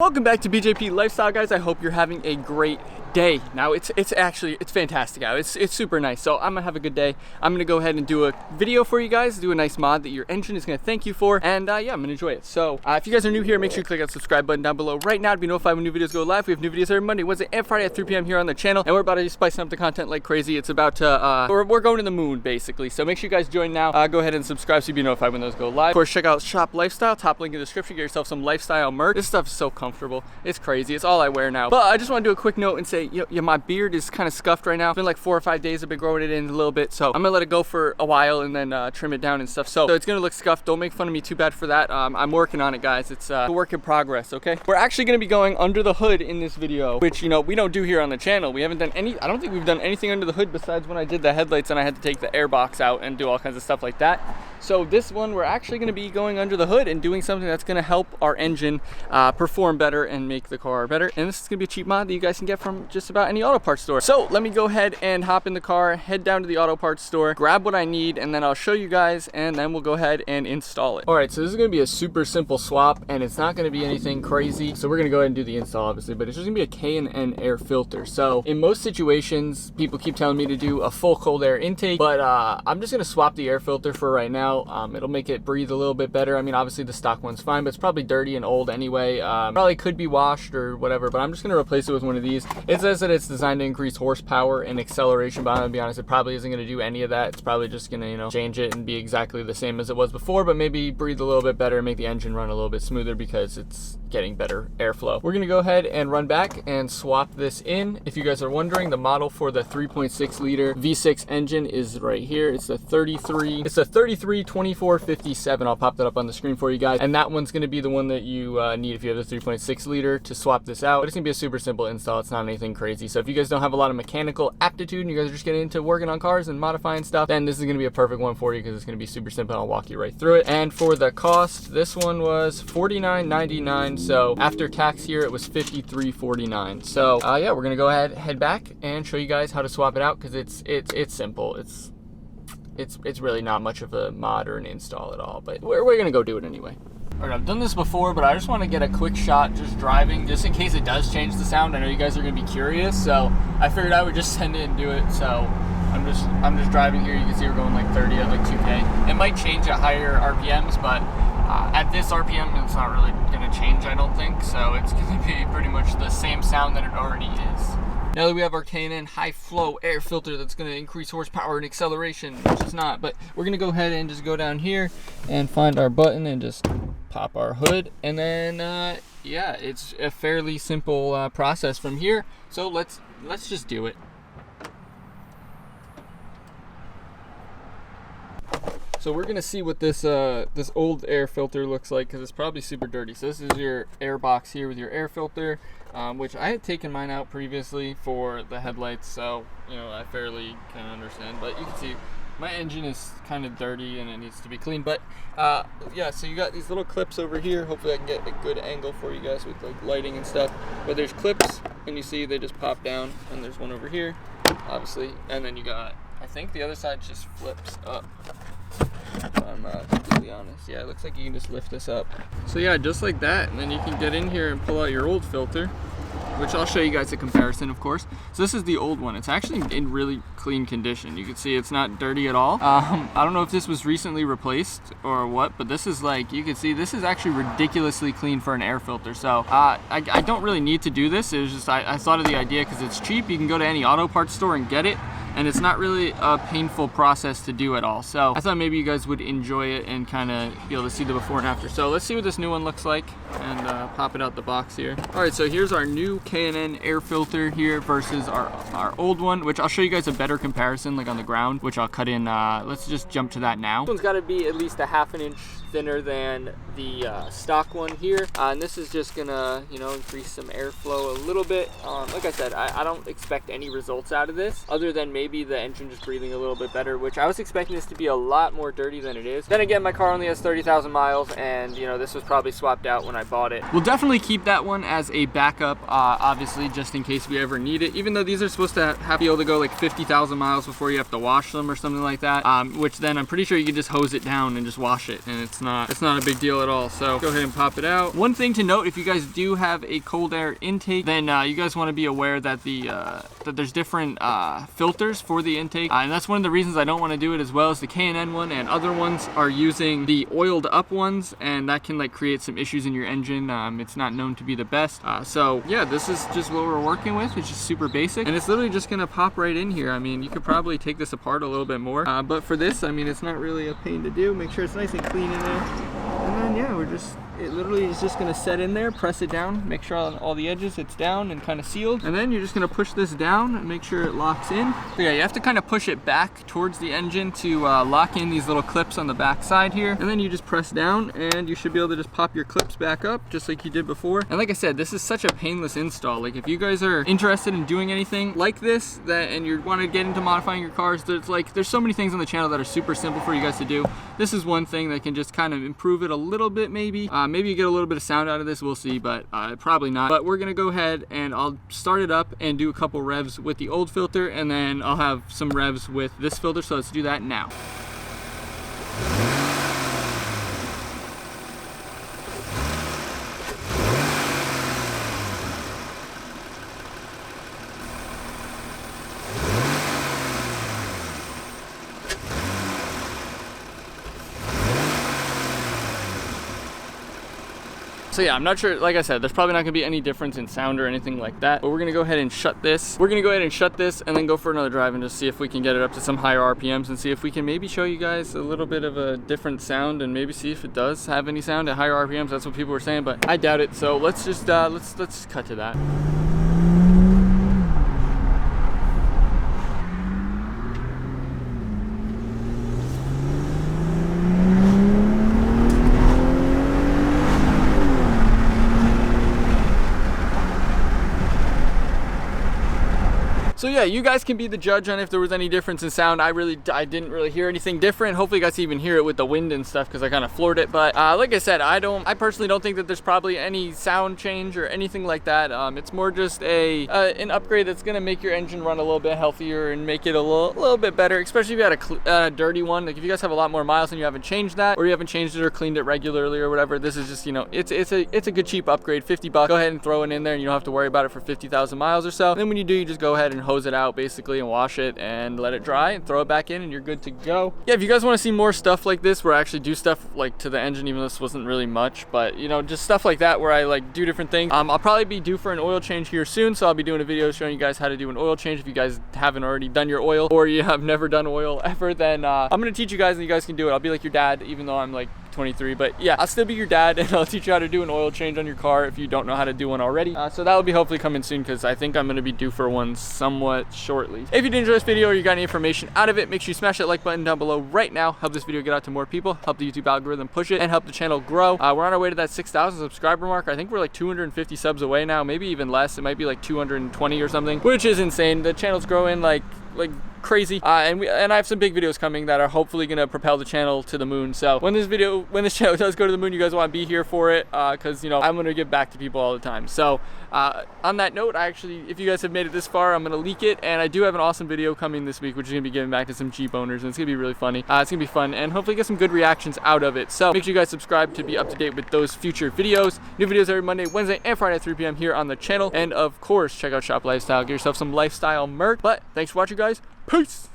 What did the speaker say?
Welcome back to BJP Lifestyle, guys. I hope you're having a great day. Now it's fantastic out. It's super nice. So I'm gonna have a good day. I'm gonna go ahead and do a video for you guys, do a nice mod that your engine is gonna thank you for, and yeah, I'm gonna enjoy it. So if you guys are new here, make sure you click that subscribe button down below right now to be notified when new videos go live. We have new videos every Monday, Wednesday, and Friday at 3 p.m. here on the channel, and we're about to be spicing up the content like crazy. It's about to we're going to the moon basically. So make sure you guys join now. Go ahead and subscribe so you'll be notified when those go live. Of course, check out Shop Lifestyle, top link in the description. Get yourself some lifestyle merch. This stuff is so comfortable. It's crazy. It's all I wear now. But I just want to do a quick note and say, yeah, my beard is kind of scuffed right now. It's been like 4 or 5 days. I've been growing it in a little bit, so I'm gonna let it go for a while and then trim it down and stuff. So it's gonna look scuffed. Don't make fun of me too bad for that. I'm working on it, guys. It's a work in progress. Okay, we're actually gonna be going under the hood in this video, which we don't do here on the channel. We haven't done any. I don't think we've done anything under the hood besides when I did the headlights and I had to take the air box out and do all kinds of stuff like that. So this one, we're actually gonna be going under the hood and doing something that's gonna help our engine perform better and make the car better. And this is gonna be a cheap mod that you guys can get from just about any auto parts store. So let me go ahead and hop in the car, head down to the auto parts store, grab what I need, and then I'll show you guys, and then we'll go ahead and install it. All right, so this is gonna be a super simple swap, and it's not gonna be anything crazy. So we're gonna go ahead and do the install, obviously, but it's just gonna be a K&N air filter. So in most situations, people keep telling me to do a full cold air intake, but I'm just gonna swap the air filter for right now. It'll make it breathe a little bit better. I mean, obviously the stock one's fine, but it's probably dirty and old anyway. Probably could be washed or whatever, but I'm just gonna replace it with one of these. It says that it's designed to increase horsepower and acceleration, but I'm gonna be honest, it probably isn't gonna do any of that. It's probably just gonna, change it and be exactly the same as it was before, but maybe breathe a little bit better and make the engine run a little bit smoother because it's getting better airflow. We're gonna go ahead and run back and swap this in. If you guys are wondering, the model for the 3.6 liter V6 engine is right here. It's a 332457. I'll pop that up on the screen for you guys, and that one's gonna be the one that you need if you have the 3.6 liter to swap this out. But it's gonna be a super simple install. It's not anything crazy. So if you guys don't have a lot of mechanical aptitude and you guys are just getting into working on cars and modifying stuff, then this is gonna be a perfect one for you because it's gonna be super simple. I'll walk you right through it. And for the cost, this one was $49.99. So after tax here, it was $53.49. So yeah, we're gonna go ahead, head back, and show you guys how to swap it out because it's simple. It's really not much of a mod or an install at all, but we're gonna go do it anyway. All right, I've done this before, but I just want to get a quick shot just driving, just in case it does change the sound. I know you guys are gonna be curious, so I figured I would just send it and do it. So I'm just driving here. You can see we're going like 30 at like 2K. It might change at higher RPMs, but at this RPM, it's not really gonna change, I don't think. So it's gonna be pretty much the same sound that it already is. Now that we have our K&N high flow air filter that's going to increase horsepower and acceleration, which it's not, but we're going to go ahead and just go down here and find our button and just pop our hood, and then yeah, it's a fairly simple process from here. So let's just do it. So we're gonna see what this this old air filter looks like because it's probably super dirty. So this is your air box here with your air filter, which I had taken mine out previously for the headlights, so I fairly can understand. But you can see my engine is kind of dirty and it needs to be clean. But yeah, so you got these little clips over here. Hopefully I can get a good angle for you guys with like lighting and stuff. But there's clips, and you see they just pop down, and there's one over here, obviously, and then you got, I think the other side just flips up. If I'm completely honest. Yeah, it looks like you can just lift this up. So yeah, just like that, and then you can get in here and pull out your old filter, which I'll show you guys a comparison, of course. So this is the old one. It's actually in really clean condition. You can see it's not dirty at all. I don't know if this was recently replaced or what, but this is like, you can see this is actually ridiculously clean for an air filter. So I don't really need to do this. It was just, I thought of the idea because it's cheap. You can go to any auto parts store and get it, and it's not really a painful process to do at all. So I thought maybe you guys would enjoy it and kind of be able to see the before and after. So let's see what this new one looks like and pop it out the box here. All right, so here's our new K&N air filter here versus our old one, which I'll show you guys a better comparison like on the ground, which I'll cut in. Let's just jump to that now. This one's got to be at least a ½ inch thinner than the stock one here, and this is just gonna increase some airflow a little bit. Like I said, I don't expect any results out of this other than maybe maybe the engine just breathing a little bit better, which I was expecting this to be a lot more dirty than it is. Then again, my car only has 30,000 miles, and you know, this was probably swapped out when I bought it. We'll definitely keep that one as a backup, obviously, just in case we ever need it, even though these are supposed to be able to go like 50,000 miles before you have to wash them or something like that, which then I'm pretty sure you can just hose it down and just wash it, and it's not a big deal at all. So go ahead and pop it out. One thing to note, if you guys do have a cold air intake, then you guys want to be aware that that there's different filters for the intake, and that's one of the reasons I don't want to do it, as well as the K&N one and other ones are using the oiled up ones, and that can like create some issues in your engine. It's not known to be the best. So yeah, this is just what we're working with. It's just super basic, and it's literally just gonna pop right in here. I mean, you could probably take this apart a little bit more, but for this, I mean, it's not really a pain to do. Make sure it's nice and clean in there, and then yeah, it literally is just gonna set in there, press it down, make sure on all the edges it's down and kind of sealed, and then you're just gonna push this down and make sure it locks in. So yeah, you have to kind of push it back towards the engine to lock in these little clips on the back side here, and then you just press down and you should be able to just pop your clips back up just like you did before. And like I said, this is such a painless install. Like, if you guys are interested in doing anything like this and you want to get into modifying your cars, there's so many things on the channel that are super simple for you guys to do. This is one thing that can just kind of improve it a little bit, maybe. Maybe you get a little bit of sound out of this, we'll see, but probably not. But we're gonna go ahead and I'll start it up and do a couple revs with the old filter, and then I'll have some revs with this filter, so let's do that now. So yeah, I'm not sure, like I said, there's probably not gonna be any difference in sound or anything like that, but we're gonna go ahead and shut this. We're gonna go ahead and shut this and then go for another drive and just see if we can get it up to some higher RPMs and see if we can maybe show you guys a little bit of a different sound, and maybe see if it does have any sound at higher RPMs. That's what people were saying, but I doubt it. So let's just, let's cut to that. So yeah, you guys can be the judge on if there was any difference in sound. I didn't really hear anything different. Hopefully you guys even hear it with the wind and stuff, because I kind of floored it. But like I said, I personally don't think that there's probably any sound change or anything like that. It's more just an upgrade that's gonna make your engine run a little bit healthier and make it a little bit better, especially if you had a dirty one. Like, if you guys have a lot more miles and you haven't changed that, or you haven't changed it or cleaned it regularly or whatever, this is just, you know, it's a good cheap upgrade. 50 bucks. Go ahead and throw it in there, and you don't have to worry about it for 50,000 miles or so. And then when you do, you just go ahead and hose it out basically and wash it and let it dry and throw it back in, and you're good to go. Yeah, if you guys want to see more stuff like this where I actually do stuff like to the engine, even though this wasn't really much, but you know, just stuff like that where I like do different things, I'll probably be due for an oil change here soon, so I'll be doing a video showing you guys how to do an oil change. If you guys haven't already done your oil, or you have never done oil ever, then I'm gonna teach you guys, and you guys can do it. I'll be like your dad, even though I'm like 23, but yeah, I'll still be your dad, and I'll teach you how to do an oil change on your car if you don't know how to do one already. So that will be hopefully coming soon, because I think I'm going to be due for one somewhat shortly. If you did enjoy this video or you got any information out of it, make sure you smash that like button down below right now. Help this video get out to more people, help the YouTube algorithm push it, and help the channel grow. We're on our way to that 6,000 subscriber mark. I think we're like 250 subs away now, maybe even less. It might be like 220 or something, which is insane. The channel's growing like crazy, and I have some big videos coming that are hopefully gonna propel the channel to the moon. So when this channel does go to the moon, you guys want to be here for it, because you know, I'm gonna give back to people all the time. So on that note, if you guys have made it this far, I'm gonna leak it, and I do have an awesome video coming this week, which is gonna be giving back to some Jeep owners, and it's gonna be really funny. It's gonna be fun, and hopefully get some good reactions out of it. So make sure you guys subscribe to be up to date with those future videos. New videos every Monday, Wednesday, and Friday at 3 p.m. here on the channel, and of course check out Shop Lifestyle, get yourself some lifestyle merch. But thanks for watching, guys. Peace.